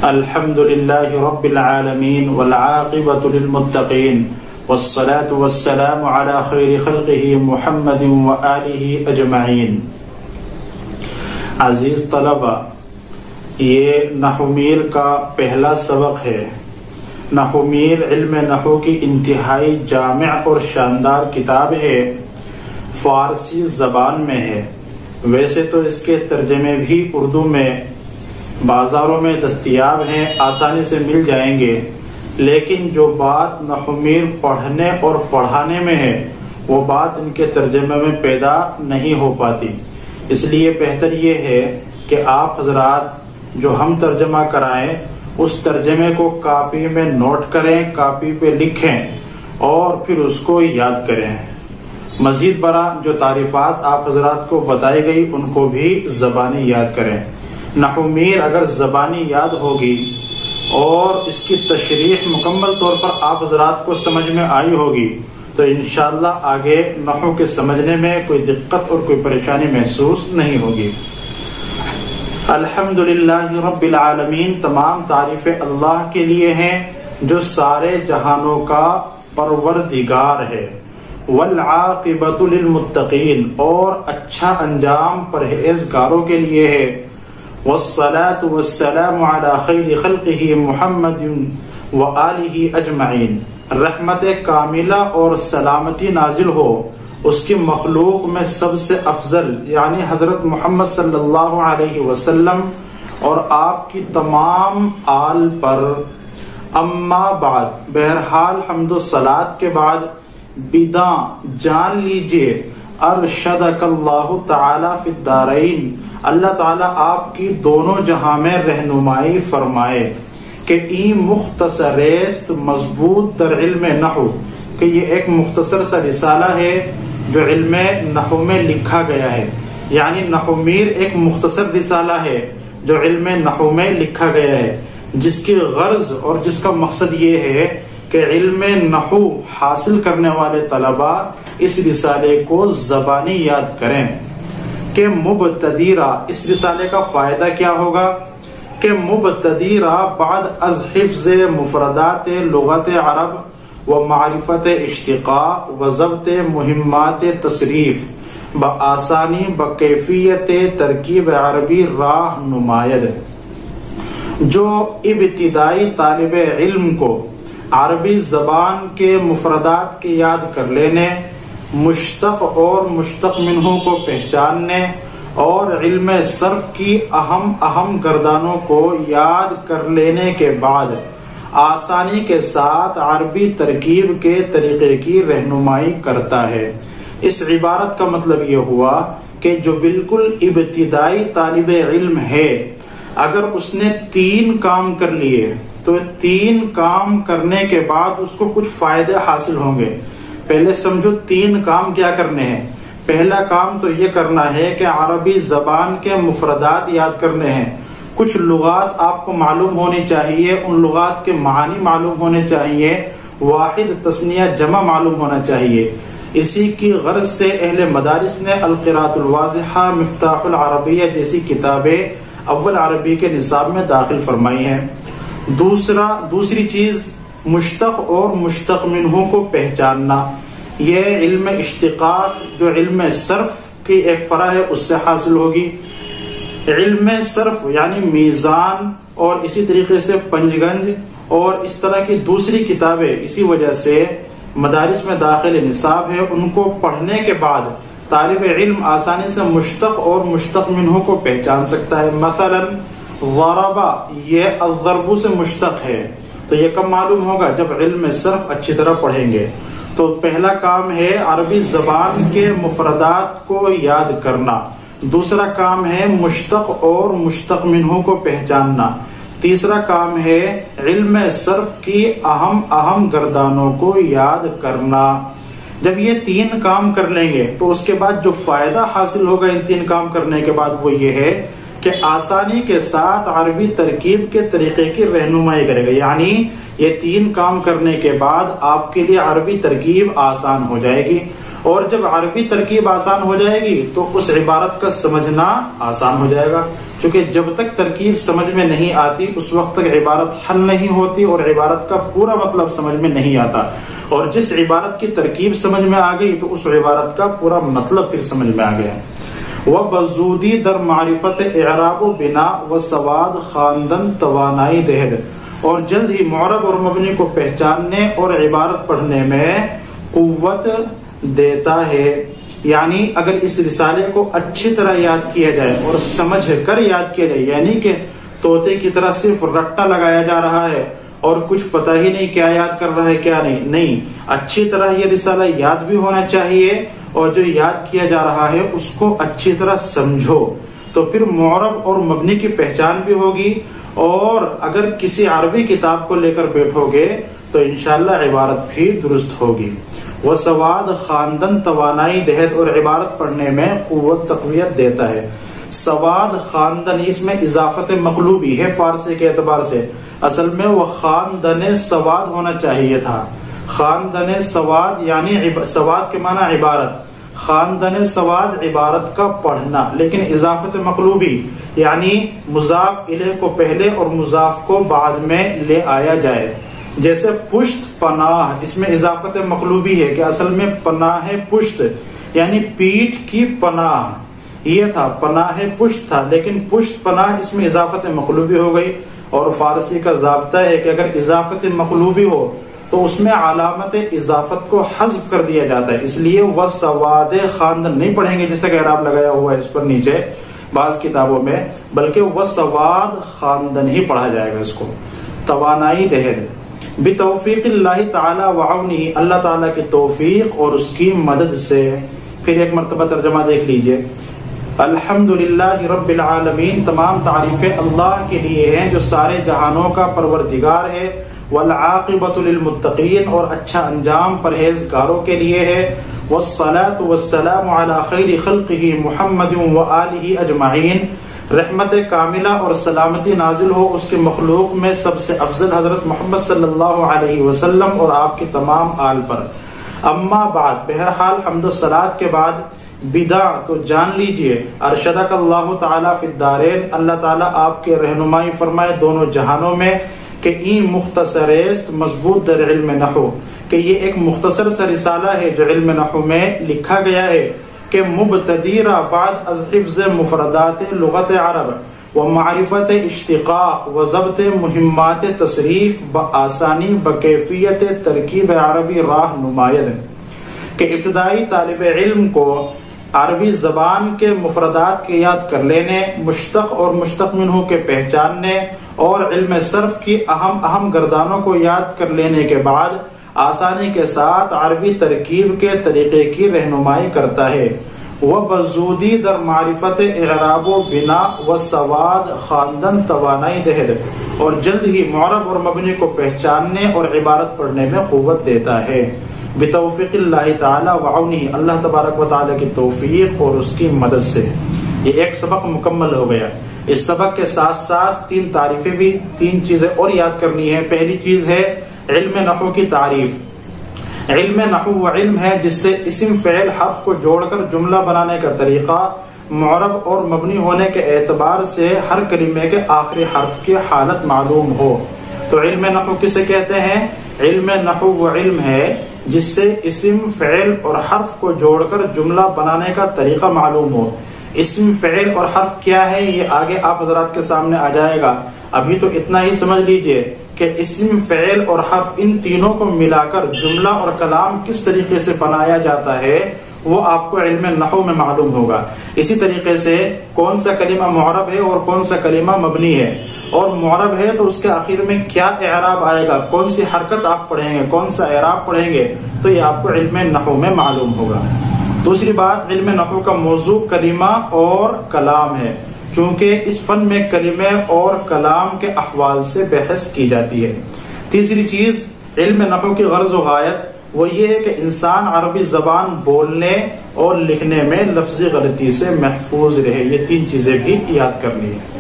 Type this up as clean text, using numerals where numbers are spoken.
الحمد للہ رب العالمین والعاقبۃ للمتقین والصلاة والسلام علی خیر خلقہ محمد وآلہ اجمعین۔ عزیز طلبہ، یہ نحو میر کا پہلا سبق ہے۔ نحو میر علم نحو کی انتہائی جامع اور شاندار کتاب ہے، فارسی زبان میں ہے۔ ویسے تو اس کے ترجمے بھی اردو میں بازاروں میں دستیاب ہیں، آسانی سے مل جائیں گے، لیکن جو بات نحو میر پڑھنے اور پڑھانے میں ہے وہ بات ان کے ترجمے میں پیدا نہیں ہو پاتی۔ اس لیے بہتر یہ ہے کہ آپ حضرات جو ہم ترجمہ کرائیں اس ترجمے کو کاپی میں نوٹ کریں، کاپی پہ لکھیں اور پھر اس کو یاد کریں۔ مزید برآں جو تعریفات آپ حضرات کو بتائی گئی ان کو بھی زبانی یاد کریں۔ نحو میر اگر زبانی یاد ہوگی اور اس کی تشریح مکمل طور پر آپ حضرات کو سمجھ میں آئی ہوگی تو انشاءاللہ آگے نحو کے سمجھنے میں کوئی دقت اور کوئی پریشانی محسوس نہیں ہوگی۔ الحمدللہ رب العالمین، تمام تعریفیں اللہ کے لیے ہیں جو سارے جہانوں کا پروردگار ہے۔ والعاقبۃ للمتقین، اور اچھا انجام پرہیزگاروں کے لیے ہے۔ والصلاة والسلام علی خیر خلقہ محمد وآلہ اجمعین، رحمت کاملہ اور سلامتی نازل ہو اس کی مخلوق میں سب سے افضل یعنی حضرت محمد صلی اللہ علیہ وسلم اور آپ کی تمام آل پر۔ اما بعد، بہرحال حمد و صلاۃ کے بعد، بداں جان لیجئے، ارشدک اللہ تعالی فی الدارین، اللہ تعالیٰ آپ کی دونوں جہاں میں رہنمائی فرمائے کہ این مختصریست مضبوط در علم نحو، کہ یہ ایک مختصر سا رسالہ ہے جو علم نحو میں لکھا گیا ہے، یعنی نحو میر ایک مختصر رسالہ ہے جو علم نحو میں لکھا گیا ہے، جس کی غرض اور جس کا مقصد یہ ہے کہ علم نحو حاصل کرنے والے طلباء اس رسالے کو زبانی یاد کریں۔ کہ مبتدیرہ، اس رسالے کا فائدہ کیا ہوگا کہ مبتدیرہ بعد از حفظ مفردات لغت عرب و معرفت اشتقاق و ضبط مہمات تصریف بآسانی بکیفیت ترکیب عربی راہ نماید۔ جو ابتدائی طالب علم کو عربی زبان کے مفردات کے یاد کر لینے، مشتق اور مشتق منہ کو پہچاننے اور علم صرف کی اہم گردانوں کو یاد کر لینے کے بعد آسانی کے ساتھ عربی ترکیب کے طریقے کی رہنمائی کرتا ہے۔ اس عبارت کا مطلب یہ ہوا کہ جو بالکل ابتدائی طالب علم ہے، اگر اس نے 3 کام کر لیے تو 3 کام کرنے کے بعد اس کو کچھ فائدے حاصل ہوں گے۔ پہلے سمجھو 3 کام کیا کرنے ہیں۔ پہلا کام تو یہ کرنا ہے کہ عربی زبان کے مفردات یاد کرنے ہیں، کچھ لغات آپ کو معلوم ہونی چاہیے، ان لغات کے معانی معلوم ہونے چاہیے، واحد تثنیہ جمع معلوم ہونا چاہیے۔ اسی کی غرض سے اہل مدارس نے القراءۃ الواضحہ، مفتاح العربیہ جیسی کتابیں اول عربی کے نصاب میں داخل فرمائی ہیں۔ دوسری چیز مشتق اور مشتق منہ کو پہچاننا، یہ علم اشتقاق جو علم صرف کی ایک فرع ہے اس سے حاصل ہوگی۔ علم صرف یعنی میزان اور اسی طریقے سے پنجگنج اور اس طرح کی دوسری کتابیں اسی وجہ سے مدارس میں داخل نصاب ہے، ان کو پڑھنے کے بعد طالب علم آسانی سے مشتق اور مشتق منہ کو پہچان سکتا ہے۔ مثلا ضربہ، یہ الضرب سے مشتق ہے، تو یہ کب معلوم ہوگا جب علم صرف اچھی طرح پڑھیں گے۔ تو پہلا کام ہے عربی زبان کے مفردات کو یاد کرنا، دوسرا کام ہے مشتق اور مشتق منہ کو پہچاننا، تیسرا کام ہے علم صرف کی اہم گردانوں کو یاد کرنا۔ جب یہ 3 کام کر لیں گے تو اس کے بعد جو فائدہ حاصل ہوگا ان 3 کام کرنے کے بعد وہ یہ ہے کہ آسانی کے ساتھ عربی ترکیب کے طریقے کی رہنمائی کرے گا، یعنی یہ 3 کام کرنے کے بعد آپ کے لیے عربی ترکیب آسان ہو جائے گی، اور جب عربی ترکیب آسان ہو جائے گی تو اس عبارت کا سمجھنا آسان ہو جائے گا۔ چونکہ جب تک ترکیب سمجھ میں نہیں آتی اس وقت تک عبارت حل نہیں ہوتی اور عبارت کا پورا مطلب سمجھ میں نہیں آتا، اور جس عبارت کی ترکیب سمجھ میں آ گئی تو اس عبارت کا پورا مطلب پھر سمجھ میں آ گیا۔ وَبَزُودِی در معرفت اعراب و بنا و سواد خواندن توانائی دہد، اور جلد ہی معرب اور مبنی کو پہچاننے اور عبارت پڑھنے میں قوت دیتا ہے۔ یعنی اگر اس رسالے کو اچھی طرح یاد کیا جائے اور سمجھ کر یاد کیا جائے، یعنی کہ طوطے کی طرح صرف رٹا لگایا جا رہا ہے اور کچھ پتہ ہی نہیں کیا یاد کر رہا ہے کیا نہیں، اچھی طرح یہ رسالہ یاد بھی ہونا چاہیے اور جو یاد کیا جا رہا ہے اس کو اچھی طرح سمجھو، تو پھر معرب اور مبنی کی پہچان بھی ہوگی، اور اگر کسی عربی کتاب کو لے کر بیٹھو گے تو انشاءاللہ عبارت بھی درست ہوگی۔ وہ سواد خواندن توانائی دہد، اور عبارت پڑھنے میں قوت تقویت دیتا ہے۔ سواد خواندن، اس میں اضافت مقلوبی ہے فارسی کے اعتبار سے، اصل میں وہ خواندن سواد ہونا چاہیے تھا۔ خواندن سواد یعنی سواد کے معنی عبارت، خواندن سواد عبارت کا پڑھنا، لیکن اضافت مقلوبی یعنی مضاف الیہ کو پہلے اور مضاف کو بعد میں لے آیا جائے، جیسے پشت پناہ، اس میں اضافت مقلوبی ہے کہ اصل میں پناہ پشت یعنی پیٹھ کی پناہ، یہ تھا پناہ پشت تھا، لیکن پشت پناہ اس میں اضافت مقلوبی ہو گئی، اور فارسی کا ضابطہ ہے کہ اگر اضافت مقلوبی ہو تو اس میں علامت اضافت کو حذف کر دیا جاتا ہے، اس لیے وہ سواد خواندن نہیں پڑھیں گے جیسا کہ اعراب لگایا ہوا ہے اس پر نیچے بعض کتابوں میں، بلکہ وہ سواد خواندن ہی پڑھا جائے گا اس کو۔ توانائی دہد بتوفیق اللہ تعالی وعونہ، اللہ تعالیٰ کی توفیق اور اس کی مدد سے۔ پھر ایک مرتبہ ترجمہ دیکھ لیجئے۔ الحمدللہ رب العالمین، تمام تعریفیں اللہ کے لیے ہیں جو سارے جہانوں کا پروردگار ہے، والعاقبۃ للمتقین، اور اچھا انجام پرہیزگاروں کے لیے ہے، والصلاۃ والسلام علی خیر خلقہ محمد وآلہ اجمعین، رحمت کاملہ اور سلامتی نازل ہو اس کے مخلوق میں سب سے افضل حضرت محمد صلی اللہ علیہ وسلم اور آپ کے تمام آل پر۔ اما بعد، بہرحال حمد و صلات کے بعد، بدع تو جان لیجئے، ارشدک اللہ تعالی فی الدارین، اللہ تعالیٰ آپ کے رہنمائی فرمائے دونوں جہانوں میں، کہ این مختصرست مضبوط در علم نحو، کہ یہ ایک مختصر سا رسالہ ہے جو علم نحو میں لکھا گیا ہے، کہ مبتدیرہ بعد از حفظ مفردات لغت عرب و معرفت اشتقاق و ضبط مہمات تصریف بآسانی بکیفیت ترکیب عربی راہ نماید، کہ ابتدائی طالب علم کو عربی زبان کے مفردات کے یاد کر لینے، مشتق اور مشتق منہ کے پہچاننے اور علم صرف کی اہم گردانوں کو یاد کر لینے کے بعد آسانی کے ساتھ عربی ترکیب کے طریقے کی رہنمائی کرتا ہے۔ وَبَزُودِی در معرفت اعراب و بنا و سواد خواندن توانائی دہد، اور جلد ہی معرب اور مبنی کو پہچاننے اور عبارت پڑھنے میں قوت دیتا ہے۔ بتوفیق اللہ تعالی وعونہ، اللہ تبارک و تعالی کی توفیق اور اس کی مدد سے۔ یہ ایک سبق مکمل ہو گیا۔ اس سبق کے ساتھ ساتھ تین تعریفیں بھی، تین چیزیں اور یاد کرنی ہے۔ پہلی چیز ہے علم نحو کی تعریف۔ علم نحو وہ علم ہے جس سے اسم فعل حرف کو جوڑ کر جملہ بنانے کا طریقہ معرب اور مبنی ہونے کے اعتبار سے ہر کلمے کے آخری حرف کی حالت معلوم ہو۔ تو علم نحو کسے کہتے ہیں؟ علم نحو وہ علم ہے جس سے اسم فعل اور حرف کو جوڑ کر جملہ بنانے کا طریقہ معلوم ہو۔ اسم فعل اور حرف کیا ہے یہ آگے آپ حضرات کے سامنے آ جائے گا، ابھی تو اتنا ہی سمجھ لیجئے کہ اسم فعل اور حرف ان تینوں کو ملا کر جملہ اور کلام کس طریقے سے بنایا جاتا ہے وہ آپ کو علم نحو میں معلوم ہوگا۔ اسی طریقے سے کون سا کلمہ معرب ہے اور کون سا کلمہ مبنی ہے، اور معرب ہے تو اس کے آخر میں کیا اعراب آئے گا، کون سی حرکت آپ پڑھیں گے، کون سا اعراب پڑھیں گے، تو یہ آپ کو علم نحو میں معلوم ہوگا۔ دوسری بات، علم نحو کا موضوع کلمہ اور کلام ہے، چونکہ اس فن میں کلمے اور کلام کے احوال سے بحث کی جاتی ہے۔ تیسری چیز، علم نحو کی غرض و غایت وہ یہ ہے کہ انسان عربی زبان بولنے اور لکھنے میں لفظی غلطی سے محفوظ رہے۔ یہ تین چیزیں بھی یاد کرنی ہے۔